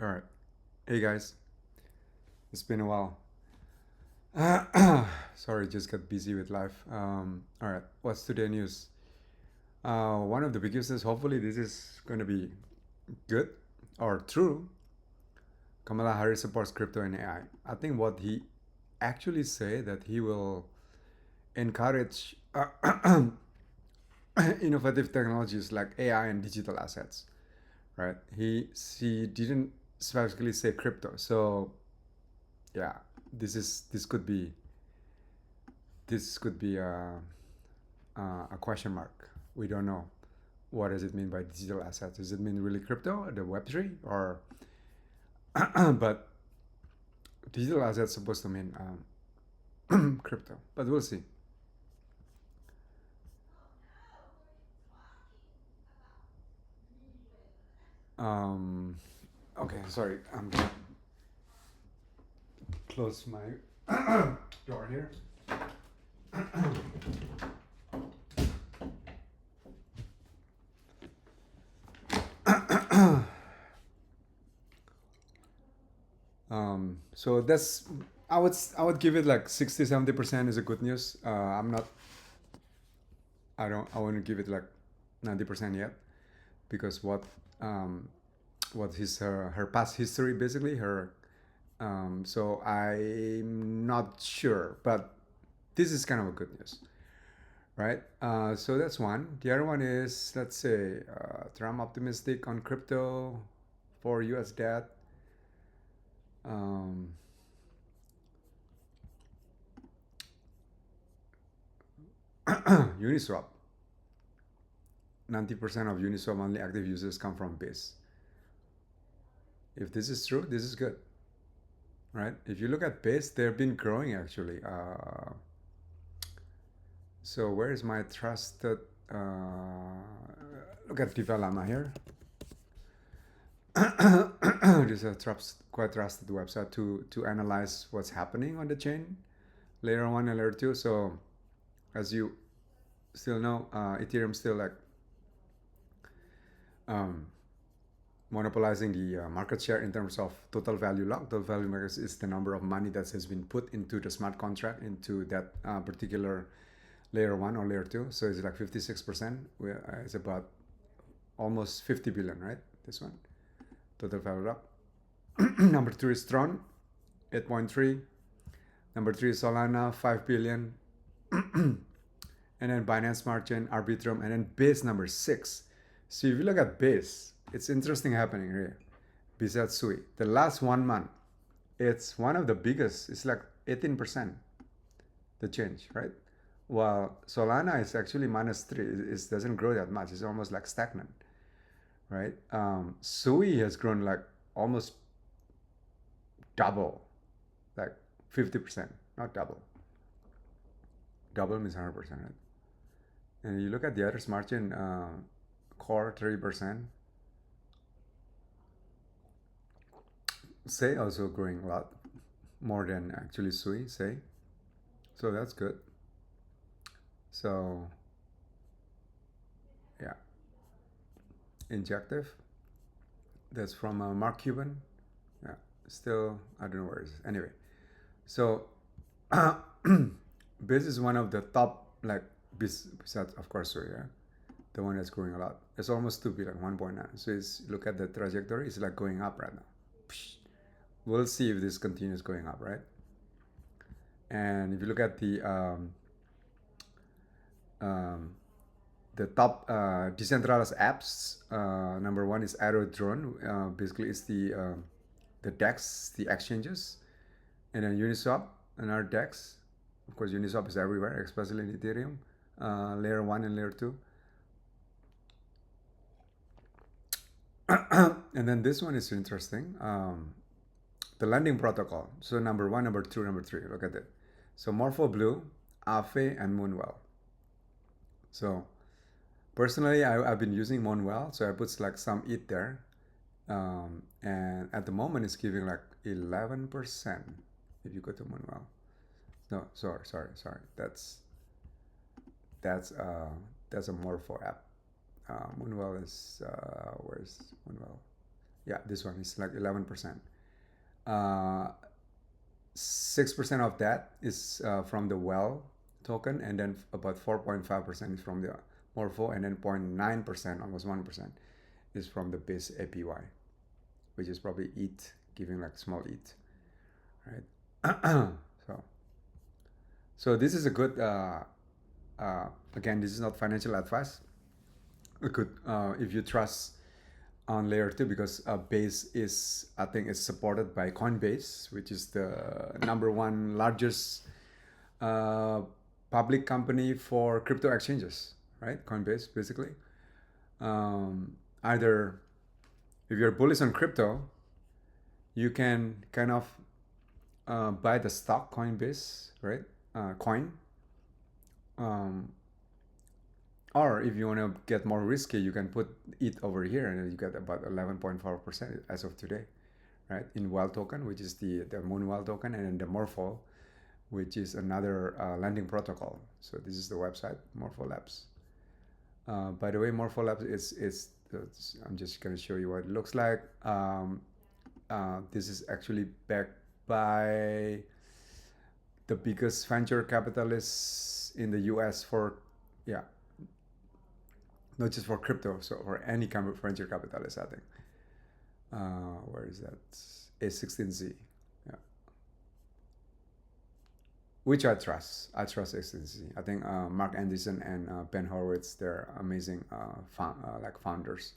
All right. Hey guys, it's been a while. Sorry, just got busy with life. All right, what's today news? One of the biggest is hopefully this is going to be good or true. Kamala Harris supports crypto and AI. I think what he actually say that he will encourage innovative technologies like AI and digital assets. Right? He didn't specifically say crypto, so yeah, this could be a question mark. We don't know. What does it mean by digital assets? Does it mean really crypto, the Web3, or but digital assets supposed to mean crypto? But we'll see. Um, okay, sorry, I'm gonna close my door here. So that's I would give it like 60-70% is a good news. I'm not I want to give it like 90% yet because what his her past history basically her so I'm not sure, but this is kind of a good news, right? So that's one. The other one is, let's say, Trump optimistic on crypto for US debt. um, Uniswap, 90% of Uniswap only active users come from base. If this is true, this is good, right? If you look at base, they've been growing actually. So where is my trusted? Look at Development here. This is a quite trusted website to analyze what's happening on the chain, layer one and layer two. So as you still know, Ethereum still like um, monopolizing the market share in terms of total value locked. Total value market is the number of money that has been put into the smart contract into that particular layer one or layer two. So it's like 56%. It's about almost 50 billion, right? This one, total value locked. Number two is Tron, 8.3. Number three is Solana, 5 billion. And then Binance Smart Chain, Arbitrum, and then Base number six. So if you look at Base, it's interesting happening here. Besides Sui, the last 1 month, it's one of the biggest. It's like 18% the change, right? While Solana is actually -3. It doesn't grow that much. It's almost like stagnant, right? Sui has grown like almost double, like 50%, not double. Double means 100%, right? And you look at the other smart chain, core 30%. Say also growing a lot more than actually Sui, say. So that's good. So yeah, Injective. That's from Mark Cuban. Yeah, still I don't know where it is. Anyway, so Biz is one of the top like besides of course Sui, yeah, the one that's growing a lot. It's almost 2 billion, 1.9. So it's look at the trajectory. It's like going up right now. We'll see if this continues going up, right? And if you look at um, the top decentralized apps, number one is Aerodrone. Basically, it's the DEX, the exchanges, and then Uniswap, another DEX. Of course, Uniswap is everywhere, especially in Ethereum, layer one and layer two. And then this one is interesting. The lending protocol. So number one, number two, number three. Look at it. So Morpho Blue, Aave, and Moonwell. So personally, I've been using moonwell, so I put like some ETH there, and at the moment it's giving like 11% if you go to moonwell. No, sorry. That's uh that's a morpho app. Moonwell is where's Moonwell? Yeah, this one is like 11%. uh, 6% of that is from the well token, and then about 4.5% is from the morpho, and then 0.9%, almost 1%, is from the base APY, which is probably ETH, giving like small ETH, right? so this is a good again, this is not financial advice. A good if you trust on layer 2, because base is, I think, is supported by Coinbase, which is the number one largest uh, public company for crypto exchanges, right? Coinbase, basically. Either if you're bullish on crypto, you can kind of buy the stock Coinbase, right? Coin. Um, or if you want to get more risky, you can put it over here, and you get about 11.4% as of today, right? In well token, which is the moonwell token, and then the morpho, which is another lending protocol. So this is the website, Morpho Labs. By the way, Morpho Labs is I'm just going to show you what it looks like. This is actually backed by the biggest venture capitalists in the US for, yeah, not just for crypto, so for any kind of venture capitalist, I think. Where is that? A16Z. Yeah. Which I trust. I trust A16Z. I think Mark Anderson and Ben Horowitz, they're amazing like founders.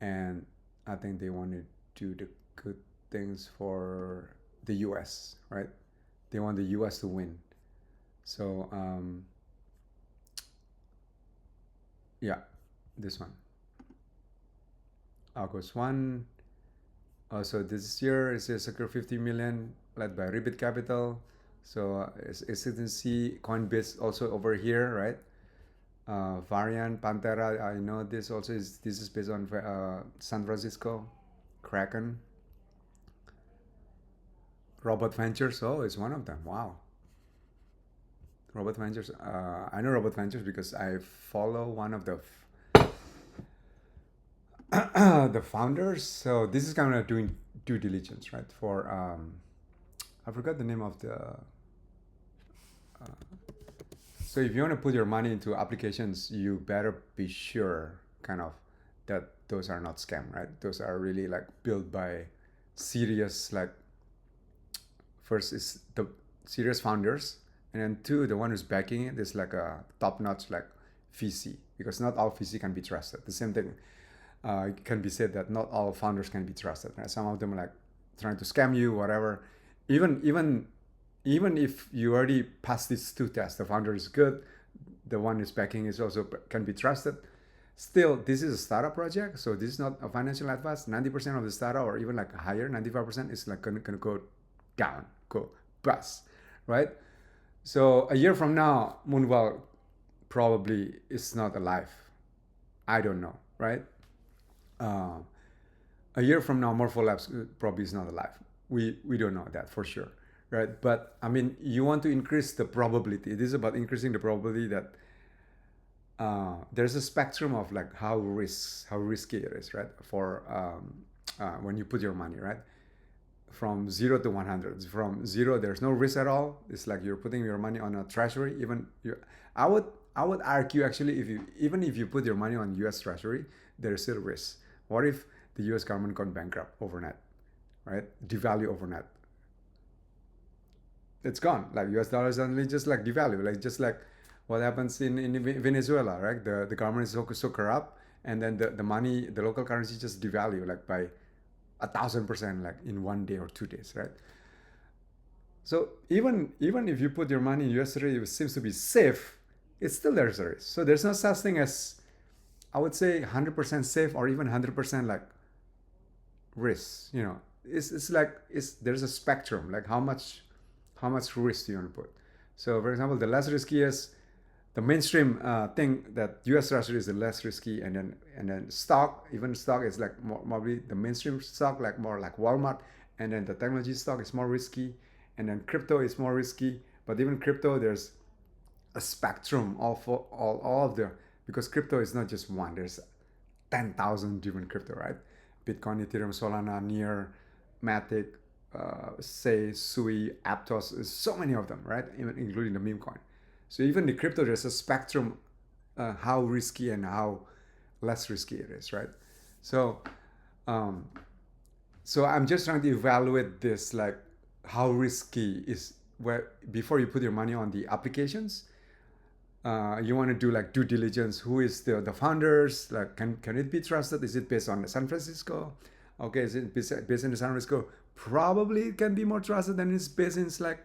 And I think they want to do the good things for the US, right? They want the US to win. So, yeah, this one. August 1. So this year is a secure 50 million led by Ribbit Capital. So as you can see, Coinbase also over here, right? Variant, Pantera, I know this also is, this is based on San Francisco, Kraken, Robot Ventures. Oh, it's one of them. Wow. Robot Ventures. I know Robot Ventures because I follow one of the the founders. So this is kind of doing due diligence, right? For I forgot the name of the. So if you want to put your money into applications, you better be sure, kind of, that those are not scam, right? Those are really like built by serious, like, first is the serious founders, and then two, the one who's backing it is like a top-notch like VC, because not all VC can be trusted. The same thing it can be said that not all founders can be trusted, right? Some of them are like trying to scam you, whatever. Even if you already pass these two tests, the founder is good, the one who's backing is also can be trusted. Still, this is a startup project, so this is not a financial advice. 90% of the startup, or even like higher, 95% is like gonna go down, go bust, right? So a year from now, Moonwell probably is not alive. I don't know, right? Uh, a year from now, Morpho Labs probably is not alive. We don't know that for sure, right? But I mean, you want to increase the probability. It is about increasing the probability that there's a spectrum of like how risky it is, right? For when you put your money, right? From 0 to 100. From 0, there's no risk at all. It's like you're putting your money on a treasury. Even you, I would argue, actually, if you, even if you put your money on U.S. Treasury, there's still risk. What if the U.S. government gone bankrupt overnight, right? Devalue overnight. It's gone. Like U.S. dollar suddenly just like devalue, like just like what happens in Venezuela, right? The government is so corrupt, and then the money, the local currency just devalue like by 1,000%, like in 1 day or 2 days, right? So even if you put your money in USD, it seems to be safe, it's still there's a risk. So there's no such thing as, I would say, 100% safe or even 100% like risk. You know, it's like there's a spectrum, like how much risk do you want to put. So for example, the less risky is the mainstream thing, that U.S. Treasury is the less risky, and then stock, even stock is like more, probably the mainstream stock, like more like Walmart, and then the technology stock is more risky, and then crypto is more risky. But even crypto, there's a spectrum of all of the, because crypto is not just one. There's 10,000 different crypto, right? Bitcoin, Ethereum, Solana, Near, Matic, Say, Sui, Aptos, so many of them, right? Even including the meme coin. So even the crypto, there's a spectrum, how risky and how less risky it is, right? So, um, so I'm just trying to evaluate this, like how risky is where before you put your money on the applications. You want to do like due diligence. Who is the founders? Like, can it be trusted? Is it based on San Francisco? Okay, is it based in San Francisco? Probably it can be more trusted than it's based in like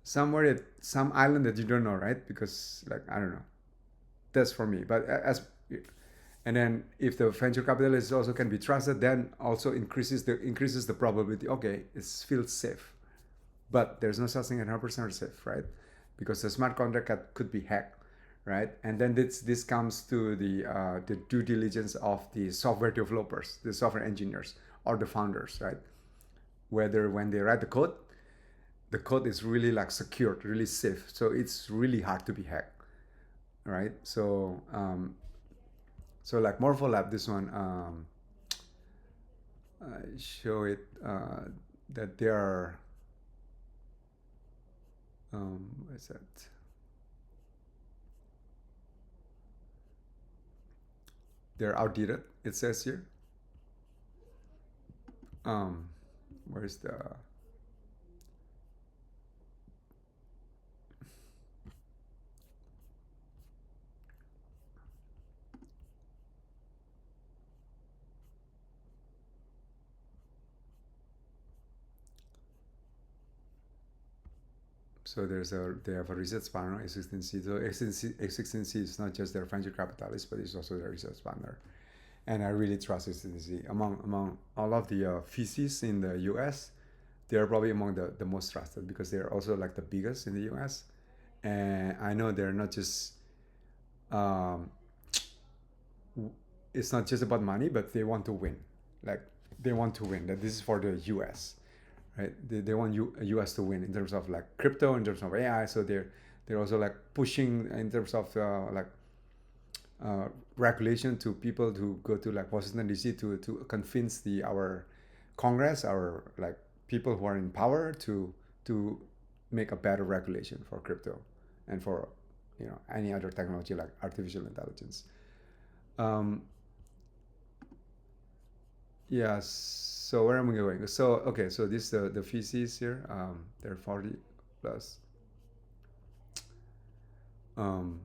somewhere at some island that you don't know, right? Because like I don't know. That's for me. But as and then if the venture capitalist also can be trusted, then also increases the probability. Okay, it feels safe, but there's no such thing as 100% safe, right? Because the smart contract could be hacked, right? And then this comes to the due diligence of the software developers, the software engineers, or the founders, right? Whether when they write the code is really like secured, really safe, so it's really hard to be hacked, right? So like Morpho Lab, this one, I show it that they are what is that? They're outdated. It says here. Um, where's the? So they have a research partner, A16C. So A16C is not just their venture capitalist, but it's also their research partner. And I really trust A16C among all of the VCs in the U.S. They are probably among the most trusted because they're also like the biggest in the U.S. And I know they're not just um, it's not just about money, but they want to win. Like they want to win. That this is for the U.S. Right? They want U.S. to win in terms of like crypto, in terms of AI. So they're also like pushing in terms of regulation to people to go to like Washington D.C. to convince our Congress, our like people who are in power to make a better regulation for crypto and for any other technology like artificial intelligence. Um, yeah. So where am I going? So okay. So this the VCs here. They're 40 plus. Um,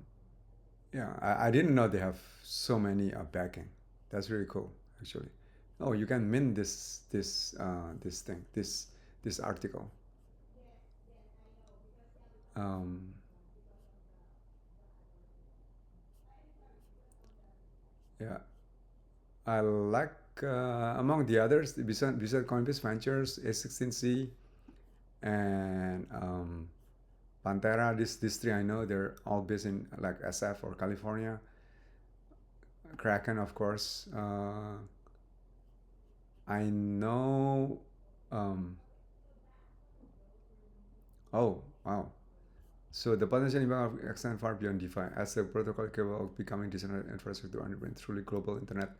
yeah. I didn't know they have so many backing. That's really cool, actually. Oh, you can mint this thing this article. Um, yeah. I like among the others besides Coinbase Ventures, A16C, and Pantera. These three I know they're all based in like SF or California. Kraken, of course. I know. Um, oh wow! So the potential impact of extend far beyond DeFi as the protocol capable of becoming decentralized infrastructure underpin truly global internet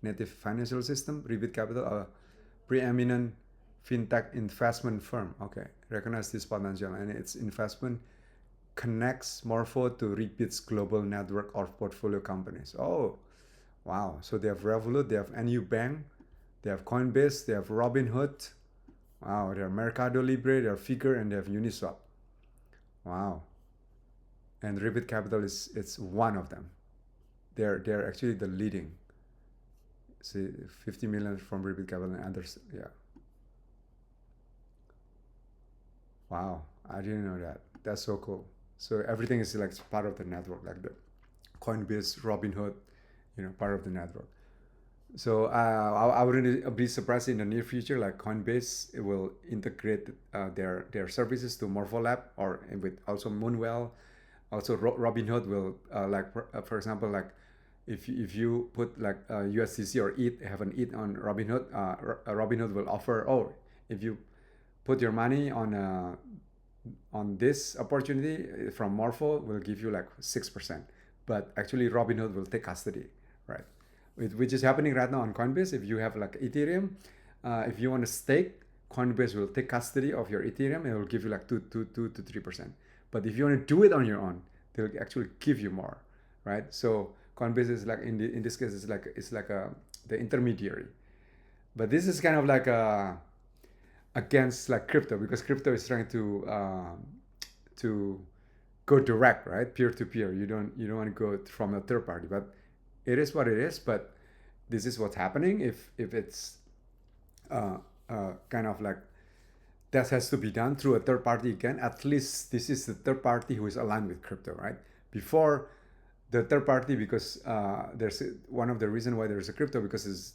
native financial system. Rebit Capital, a preeminent fintech investment firm. Okay, recognize this potential and its investment connects Morpho to Rebit's global network of portfolio companies. Oh, wow! So they have Revolut, they have NU Bank, they have Coinbase, they have Robinhood. Wow, they have Mercado Libre, they have Figure, and they have Uniswap. Wow. And Rebit Capital is it's one of them. They're actually the leading. See, 50 million from Rebit Capital and others. Yeah. Wow. I didn't know that. That's so cool. So everything is like part of the network, like the Coinbase, Robinhood, part of the network. So I wouldn't be surprised in the near future, like Coinbase it will integrate their services to Morpholab or with also Moonwell. Also, Robinhood will for example, like if you put like USDC or ETH, have an ETH on Robinhood, Robinhood will offer, oh, if you put your money on this opportunity from Morpho, will give you like 6%, but actually Robinhood will take custody, right? which is happening right now on Coinbase. If you have like Ethereum, if you want to stake, Coinbase will take custody of your Ethereum and it will give you like 2 to 3%. But if you want to do it on your own, they'll actually give you more, right? So Coinbase is like in this case, it's like the intermediary. But this is kind of like against like crypto, because crypto is trying to go direct, right? Peer to peer. You don't want to go from a third party, but it is what it is. But this is what's happening. If it's kind of like that has to be done through a third party again, at least this is the third party who is aligned with crypto, right? Before, the third party, because there's one of the reason why there's a crypto, because is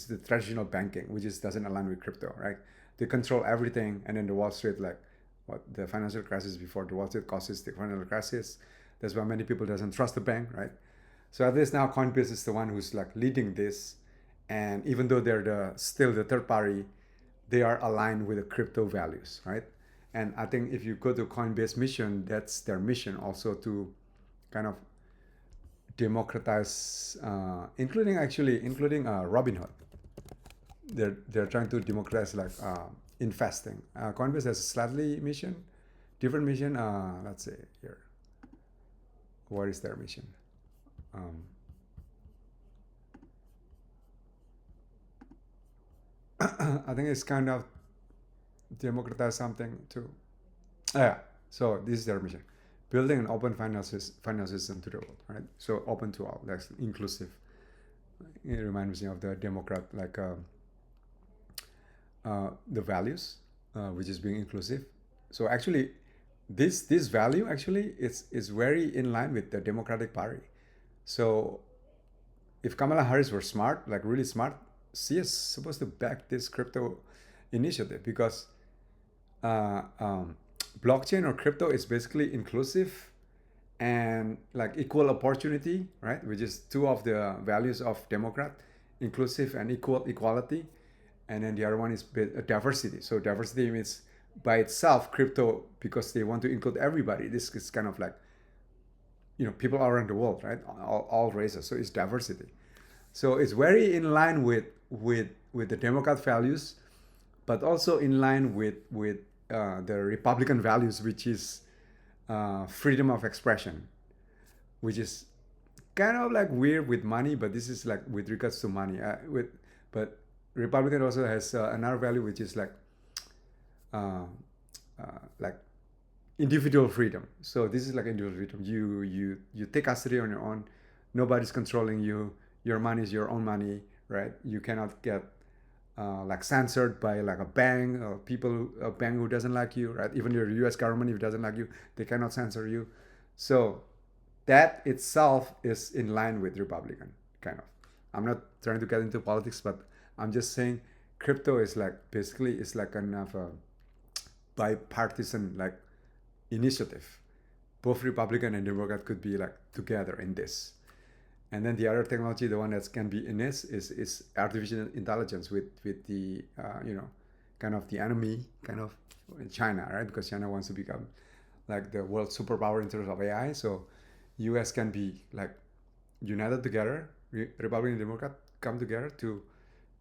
the traditional banking, which is doesn't align with crypto, right? They control everything, and then the Wall Street, like what the financial crisis before the Wall Street causes the financial crisis. That's why many people doesn't trust the bank, right? So at least now Coinbase is the one who's like leading this, and even though they're still the third party, they are aligned with the crypto values, right? And I think if you go to Coinbase mission, that's their mission also, to kind of democratize, including Robinhood. They're trying to democratize like investing. Coinbase has a slightly mission, different mission. Let's say here, what is their mission? I think it's kind of democratize something too. Yeah. So this is their mission: building an open finance system to the world, right? So open to all, that's inclusive. It reminds me of the Democrat, like the values, which is being inclusive. So actually, this value actually is very in line with the Democratic Party. So if Kamala Harris were smart, like really smart, she is supposed to back this crypto initiative, because uh, um, blockchain or crypto is basically inclusive and like equal opportunity, right? Which is two of the values of Democrat: inclusive and equality. And then the other one is diversity. So diversity means by itself, crypto, because they want to include everybody. This is kind of like, people around the world, right? All races. So it's diversity. So it's very in line with the Democrat values, but also in line with the Republican values, which is freedom of expression, which is kind of like weird with money, but this is like with regards to money. But Republican also has another value, which is like individual freedom. So this is like individual freedom. You take custody on your own. Nobody's controlling you. Your money is your own money, right? You cannot get like censored by like a bank or a bank who doesn't like you, right? Even your U.S. government, if it doesn't like you, they cannot censor you. So that itself is in line with Republican, kind of. I'm not trying to get into politics, but I'm just saying crypto is like basically it's like kind of a bipartisan like initiative. Both Republican and Democrat could be like together in this. And then the other technology, the one that can be in this, is artificial intelligence with the kind of the enemy, kind of China, right? Because China wants to become like the world superpower in terms of AI. So U.S. can be like united together, Republican and Democrat come together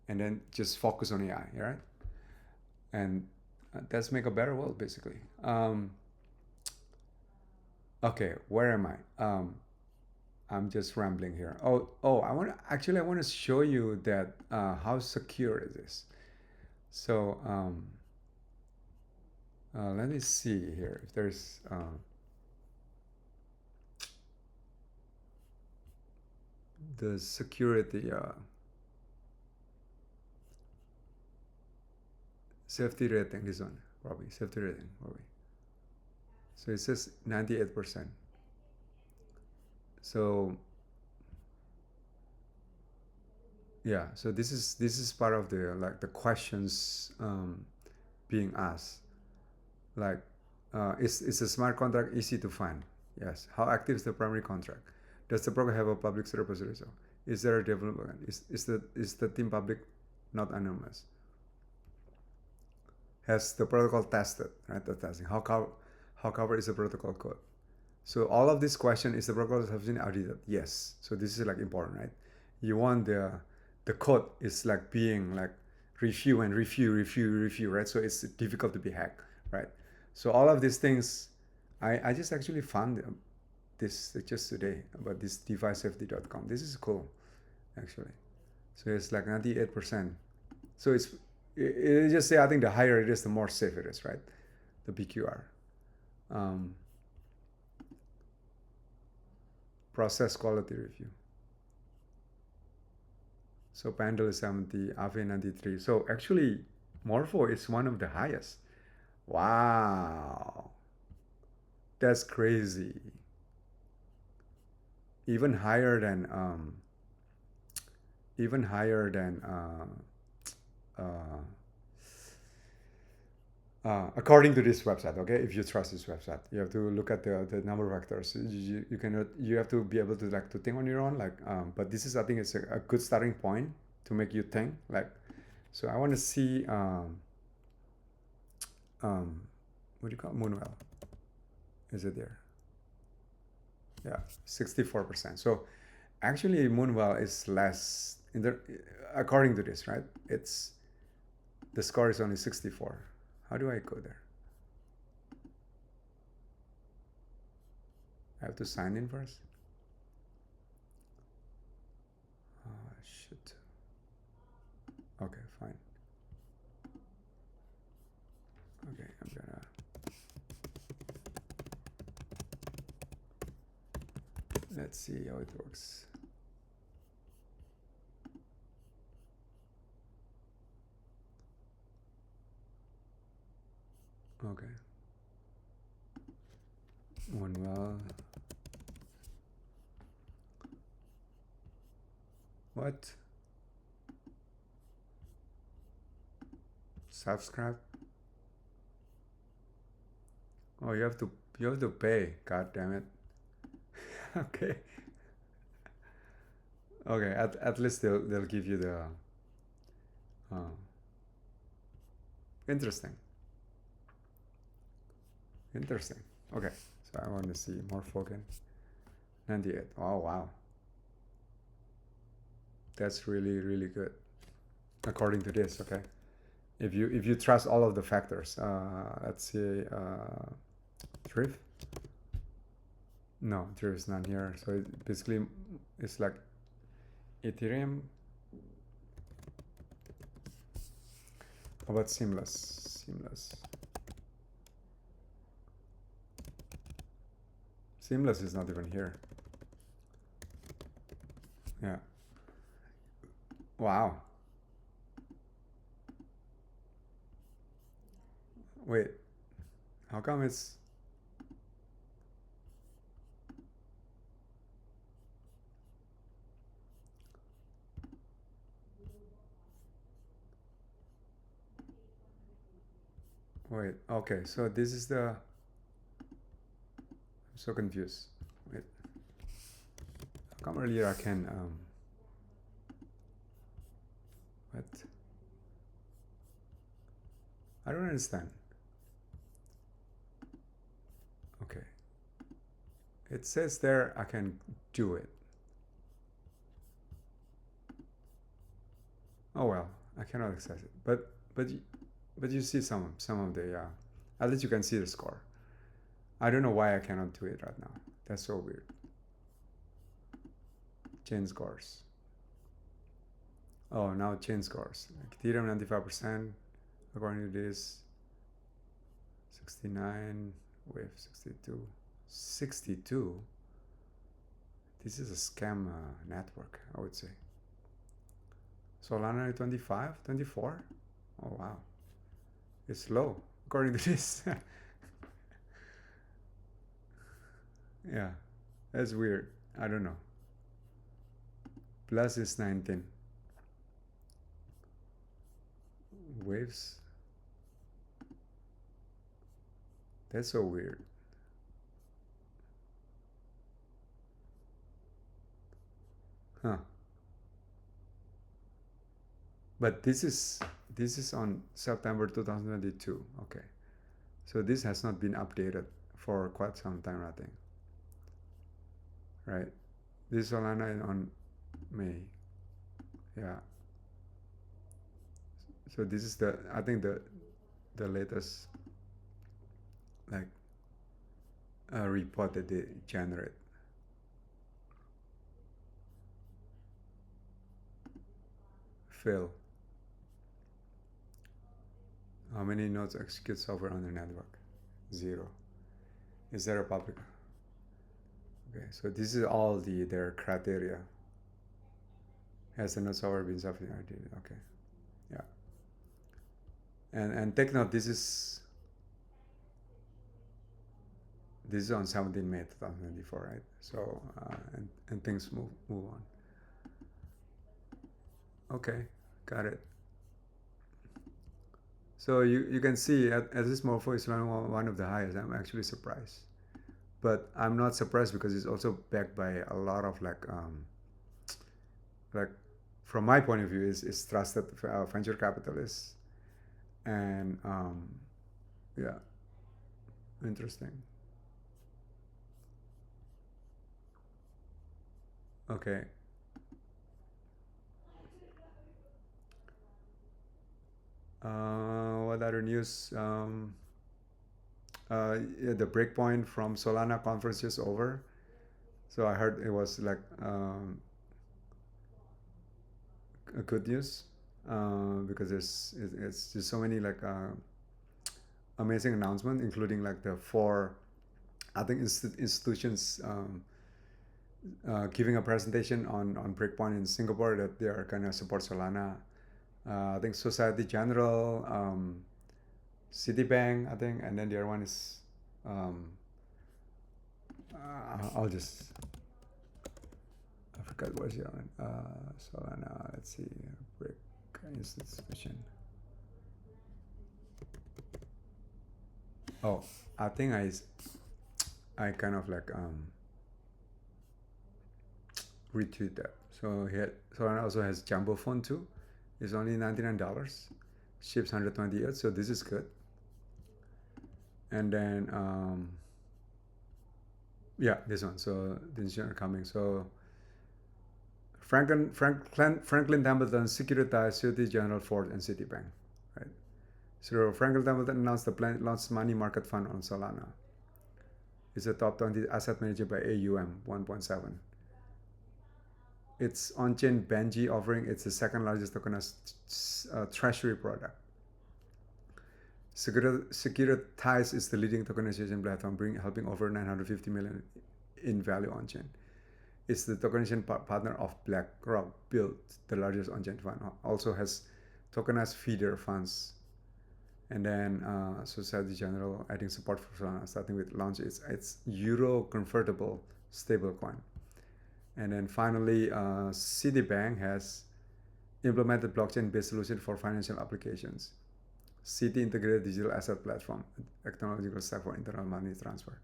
and then just focus on AI, right? And let's make a better world, basically. Okay, where am I? I'm just rambling here. I want to show you that how secure it is. So let me see here if there's the security safety rating. This one probably safety rating probably. So it says 98%. So yeah, so this is part of the like the questions being asked. Like, is a smart contract easy to find? Yes. How active is the primary contract? Does the program have a public repository? So, is there a development? Is the team public, not anonymous? Has the protocol tested? Right, the testing. How covered is the protocol code? So all of this question, is the protocol have been audited? Yes. So this is like important, right? you want the code is like being like review, right? So it's difficult to be hacked, right? So all of these things, I just actually found this just today about this devicesafety.com. This is cool, actually. So it's like 98%. So it just say, I think the higher it is, the more safe it is, right? The PQR. Um, process quality review. So Pandal is 70, Aave 93. So actually, Morpho is one of the highest. Wow, that's crazy. Even higher than even higher than uh, according to this website. Okay, if you trust this website, you have to look at the number of vectors. You cannot, you have to be able to like to think on your own, like but this is, I think it's a good starting point to make you think, like. So I want to see what do you call it? Moonwell, is it there? Yeah, 64%. So actually moonwell is less in the, according to this, right? It's, the score is only 64. How do I go there? I have to sign in first. Oh shit. Okay, fine. Okay, I'm gonna, let's see how it works. Okay. Moonwell. What? Subscribe? Oh, you have to pay. God damn it. Okay. Okay. At least they'll give you the. Uh, interesting. Interesting. Okay. So I want to see more Fogan. 98. Oh wow. That's really good. According to this, okay. If you trust all of the factors, let's see. Drift. No, there is none here. So it basically, it's like Ethereum. How about seamless? Seamless is not even here. Yeah. Wow. Wait. How come it's... Wait. Okay. So this is the... I'm so confused. Wait. How come earlier I can... What? I don't understand. Okay. It says there I can do it. Oh well, I cannot access it. But you see some of the at least you can see the score. I don't know why I cannot do it right now. That's so weird. Change scores. Oh, now change scores. Like Ethereum 95%, according to this. 69, wave 62. 62? This is a scam network, I would say. Solana 25, 24? Oh wow. It's low, according to this. Yeah, that's weird. I don't know. Plus is 19. Waves. That's so weird. Huh. But this is on September 2022. Okay. So this has not been updated for quite some time, I think. Right. This is Solana on May. Yeah. So this is I think the latest like report that they generate. Fail. How many nodes execute software on the network? Zero. Is there a public? Okay, so this is all their criteria. Has the node software been sufficiently? Okay, yeah. And take note, this is on 17 May 2024, right? So and things move on. Okay, got it. So you can see at this morpho is one of the highest. I'm actually surprised, but I'm not surprised because it's also backed by a lot of like from my point of view is trusted venture capitalists and yeah, interesting. Okay. What other news? Yeah, the breakpoint from Solana conference just over. So I heard it was like a good news because it's just so many like amazing announcements, including like the four, I think institutions giving a presentation on breakpoint in Singapore that they are gonna support Solana. I think Society General, Citibank, I think, and then the other one is um, I'll just I forgot what's the other one. Solana. Let's see, break institution. Oh, I think I kind of like retweet that. So Solana also has Jumbo Phone too. It's only $99. Ships 128, so this is good. And then yeah, this one. So the insurance are coming. So Franklin Templeton securitized Societe General, Ford, and Citibank. Right. So Franklin Templeton announced the plan launched money market fund on Solana. It's a top 20 asset manager by AUM 1.7. Its on-chain Benji offering, it's the second largest tokenized treasury product. Securitize is the leading tokenization platform, helping over 950 million in value on-chain. It's the tokenization partner of BlackRock, built the largest on-chain fund. Also has tokenized feeder funds. And then Society General adding support for Solana, starting with launch its Euro convertible stablecoin. And then finally, Citibank has implemented blockchain-based solution for financial applications. Citi integrated digital asset platform, a technological stack for internal money transfer.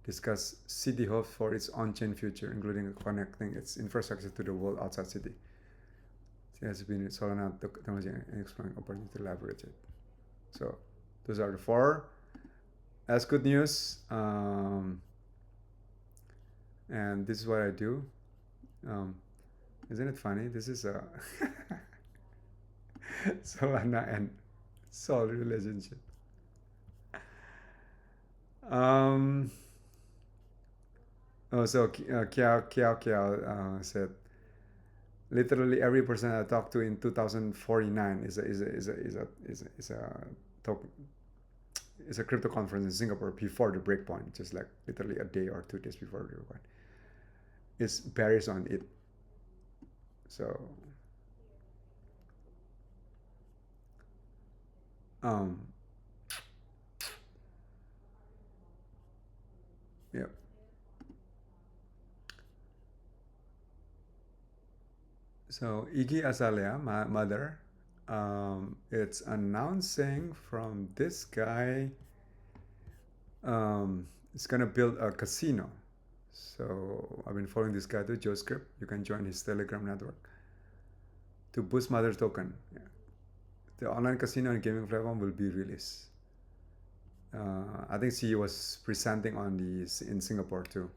Discuss Citi hopes for its on-chain future, including connecting its infrastructure to the world outside Citi. It has been Solana technology and exploring opportunity to leverage it. So those are the four. That's good news. And this is what I do. Isn't it funny? This is a Solana and Sol relationship. So Kiao said, literally every person I talked to in 2049 is a crypto conference in Singapore before the breakpoint, just like literally a day or 2 days before the breakpoint. It's bearish on it. So yeah. So Iggy Azalea, my mother, it's announcing from this guy, it's gonna build a casino. So I've been following this guy too, Joe Script. You can join his Telegram network to boost Mother token. Yeah. The online casino and gaming platform will be released. I think she was presenting on the in Singapore too.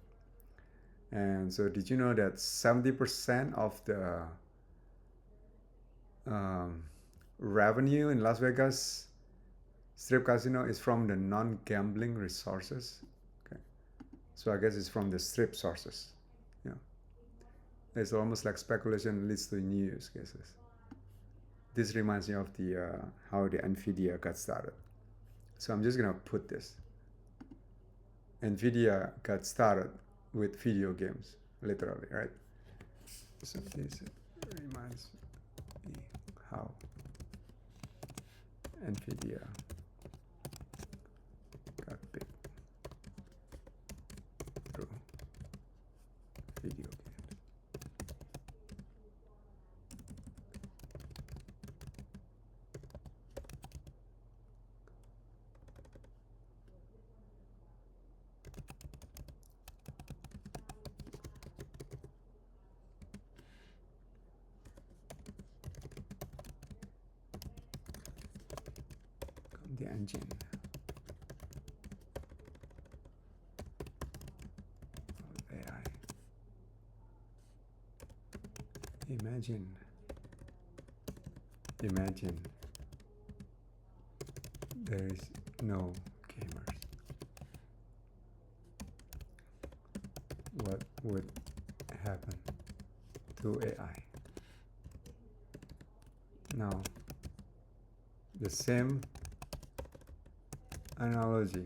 And so, did you know that 70% of the um, revenue in Las Vegas Strip Casino is from the non-gambling resources. Okay, so I guess it's from the strip sources. Yeah, it's almost like speculation leads to new use cases. This reminds me of the how the Nvidia got started. So I'm just gonna put this. Nvidia got started with video games, literally, right? So this reminds me how Nvidia got big through video games. The engine of AI. Imagine there is no gamers. What would happen to AI? Now, the same analogy.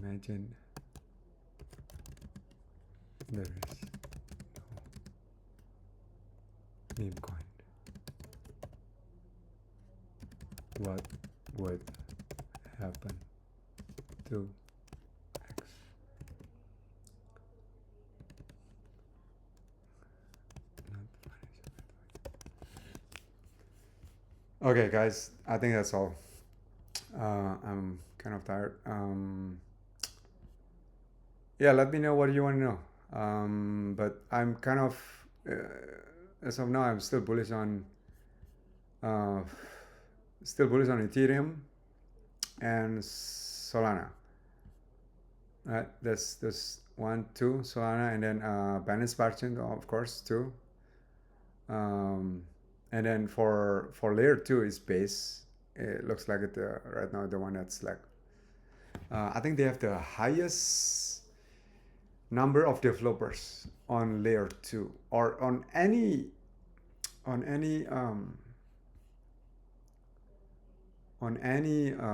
Imagine there is no meme coin. What would happen to X? Okay, guys, I think that's all. I'm kind of tired. Yeah, let me know what you want to know. But I'm kind of, as of now, I'm still bullish on, uh, Ethereum and Solana. Right, that's one, two, Solana, and then Binance Merchant, of course, two. And then for layer two is base. It looks like it right now the one that's like I think they have the highest number of developers on layer two or on any on any um,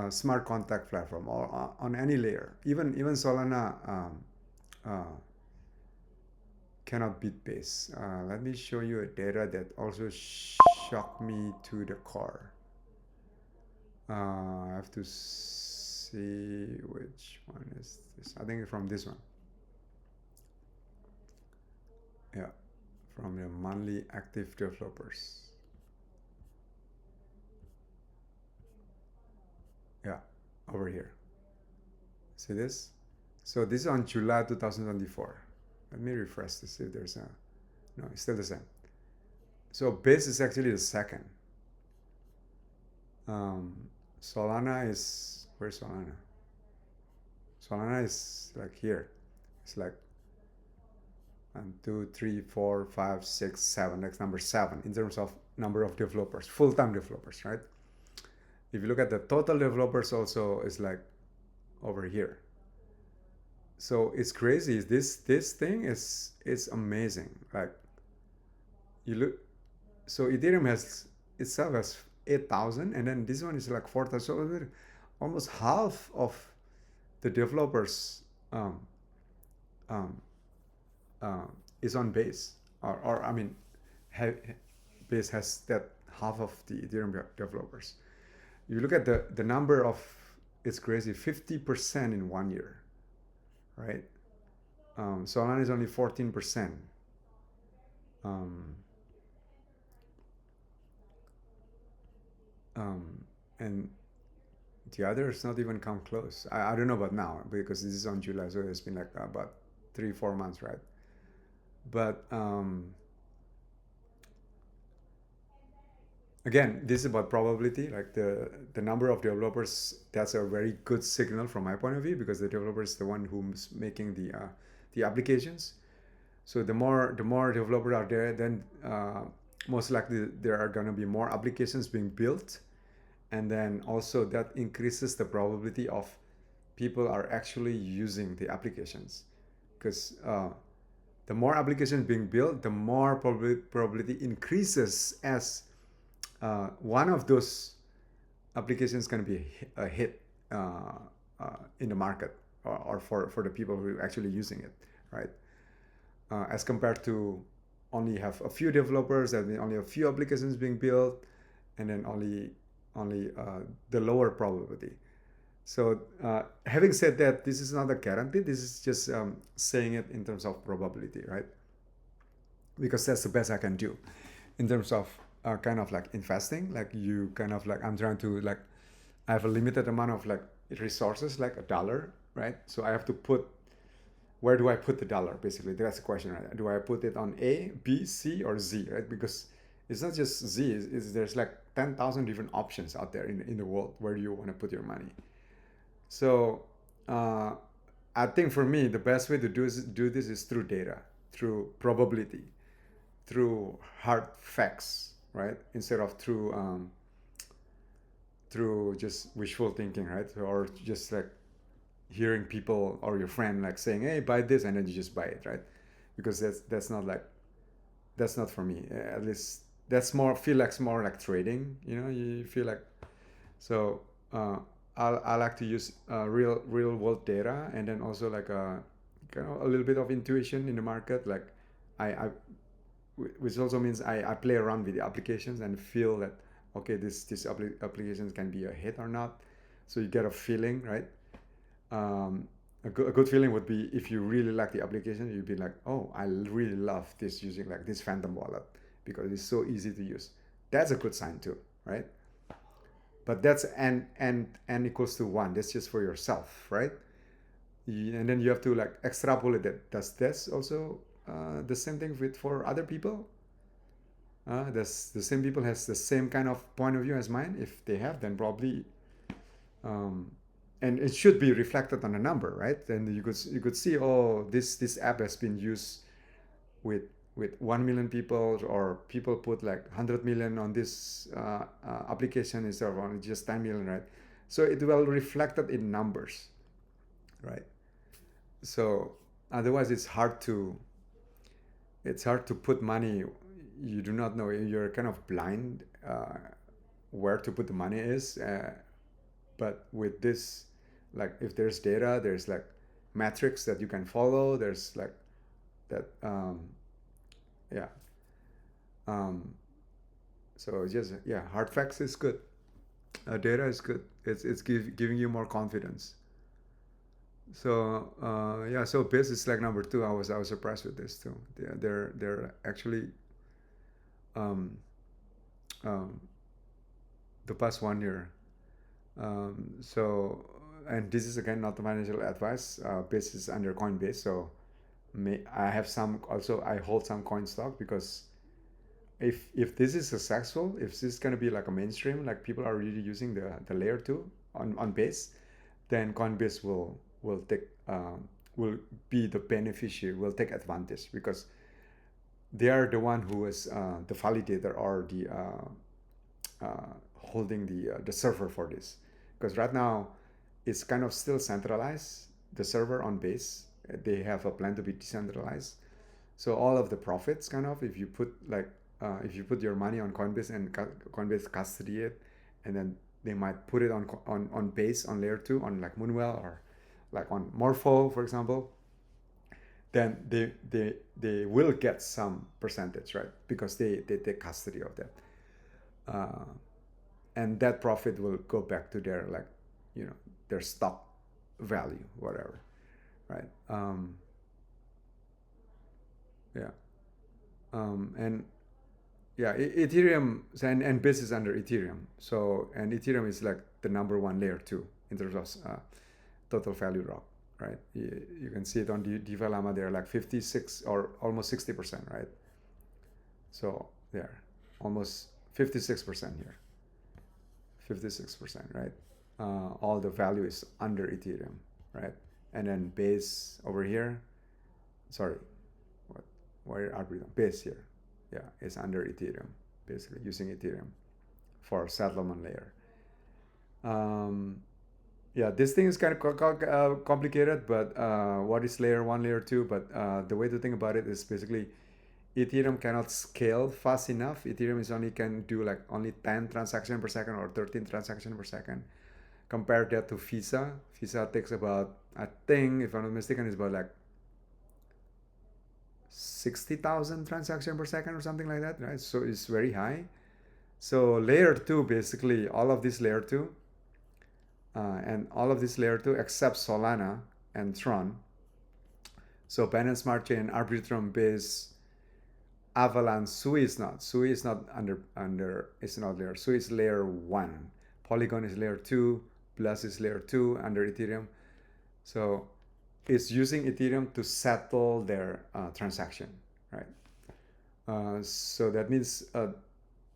smart contract platform or on any layer. Even Solana uh, cannot beat base. Let me show you a data that also shocked me to the core. I have to see which one is this. I think from this one. Yeah, from the monthly active developers. Yeah, over here. See this? So this is on July 2024. Let me refresh to see if there's a. No, it's still the same. So base is actually the second. Um, Solana is where's Solana? Solana is like here. It's like 1, 2, 3, 4, 5, 6, 7. That's number 7 in terms of number of developers, full-time developers, right? If you look at the total developers, also is like over here. So it's crazy. This thing is amazing. Like you look, so Ethereum has itself has 8,000, and then this one is like 4,000. So almost half of the developers um, um, is on base, or I mean, base has that half of the Ethereum developers. You look at the number of, it's crazy, 50% in 1 year, right? Solana is only 14%. Um, and the others not even come close. I don't know about now because this is on July, so it's been like about 3-4 months, right? But again, this is about probability. Like the number of developers, that's a very good signal from my point of view, because the developer is the one who's making the applications. So the more developers are there, then most likely there are going to be more applications being built, and then also that increases the probability of people are actually using the applications, because the more applications being built, the more probability increases as one of those applications going to be a hit in the market, or for the people who are actually using it, right? As compared to only have a few developers and only a few applications being built, and then only the lower probability. So having said that, this is not a guarantee. This is just saying it in terms of probability, right? Because that's the best I can do in terms of kind of like investing. Like you kind of like, I'm trying to like, I have a limited amount of like resources, like $1, right? So I have to put, where do I put the dollar? Basically, that's the question, right? Do I put it on A, B, C, or Z, right? Because it's not just Z. There's like 10,000 different options out there in the world. Where do you want to put your money? So uh, I think for me, the best way to do this is through data, through probability, through hard facts, right? Instead of through just wishful thinking, right? Or just like hearing people or your friend like saying, "Hey, buy this," and then you just buy it, right? Because that's not like, that's not for me. At least that's more, feel like more like trading. You know, you feel like, so. I like to use real world data, and then also like kind of a little bit of intuition in the market. Like I which also means I play around with the applications and feel that, okay, this applications can be a hit or not. So you get a feeling, right? A good feeling would be if you really like the application, you'd be like, oh, I really love this, using like this Phantom wallet because it's so easy to use. That's a good sign too, right? But that's n equals to one. That's just for yourself, right? And then you have to like extrapolate that. Does this also the same thing with for other people? Does the same people has the same kind of point of view as mine? If they have, then probably, um, and it should be reflected on a number, right? Then you could see, oh, this app has been used with 1 million people, or people put like 100 million on this application instead of only just 10 million, right? So it will reflect it in numbers, right? So otherwise it's hard to put money. You do not know, you're kind of blind where to put the money is, but with this, like if there's data, there's like metrics that you can follow, there's like that, yeah. um, so just, yeah, hard facts is good. Data is good. It's giving you more confidence. So yeah, so biz is like number two. I was surprised with this too. They're actually, um, um, the past 1 year. So, and this is again not the financial advice. Biz is under Coinbase, so I have some, also I hold some coin stock, because if this is successful, if this is gonna be like a mainstream, like people are really using the layer two on base, then Coinbase will be the beneficiary, will take advantage, because they are the one who is the validator, or the holding the server for this. Because right now it's kind of still centralized, the server on base. They have a plan to be decentralized. So all of the profits, kind of, if you put your money on Coinbase, and Coinbase custody it, and then they might put it on base, on layer two, on like Moonwell, or like on Morpho, for example, then they will get some percentage, right? Because they take custody of that, uh, and that profit will go back to their, like, their stock value, whatever, right? Yeah. And yeah, Ethereum, and Biz is under Ethereum. So, and Ethereum is like the number one layer two in terms of total value drop, right? You can see it on DeFi Llama. They're like 56 or almost 60%, right? So they're almost 56% here. 56%, right? All the value is under Ethereum, right? And then base over here, sorry, what, where are we? Base here, yeah, is under Ethereum, basically using Ethereum for settlement layer. Um, yeah, this thing is kind of complicated, but what is layer one, layer two? But the way to think about it is basically Ethereum cannot scale fast enough. Ethereum is only can do like only 10 transactions per second or 13 transactions per second. Compare that to Visa. Visa takes about, I think, if I'm not mistaken, it's about like 60,000 transactions per second or something like that, right? So it's very high. So layer two, basically, all of this layer two, and all of this layer two except Solana and Tron. So Binance Smart Chain, Arbitrum, Base, Avalanche, Sui is not. Sui is not under. It's not layer. Sui is layer one. Polygon is layer two. Plus is layer two under Ethereum. So it's using Ethereum to settle their transaction, right? So that means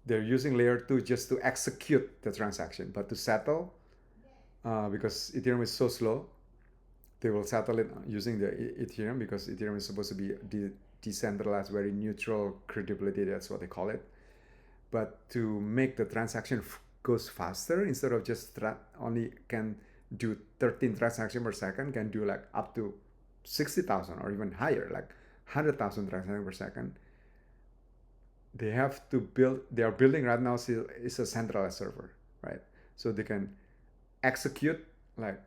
they're using layer two just to execute the transaction, but to settle, because Ethereum is so slow, they will settle it using the Ethereum because Ethereum is supposed to be decentralized, very neutral credibility. That's what they call it. But to make the transaction goes faster, instead of just only can do 13 transactions per second, can do like up to 60,000 or even higher, like 100,000 transactions per second. They have to build. They are building right now is a centralized server, right? So they can execute like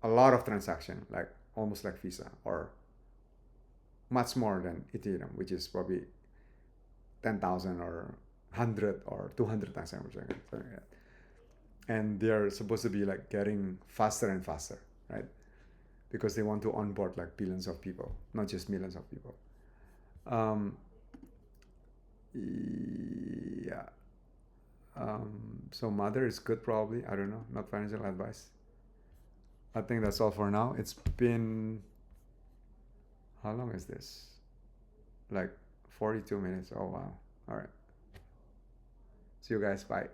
a lot of transactions, like almost like Visa, or much more than Ethereum, which is probably 10,000 or 100 or 200 transactions per second. And they're supposed to be like getting faster and faster, right? Because they want to onboard like billions of people, not just millions of people. Yeah. So Mother is good, probably. I don't know. Not financial advice. I think that's all for now. It's been, how long is this? Like 42 minutes. Oh, wow. All right. See you guys. Bye.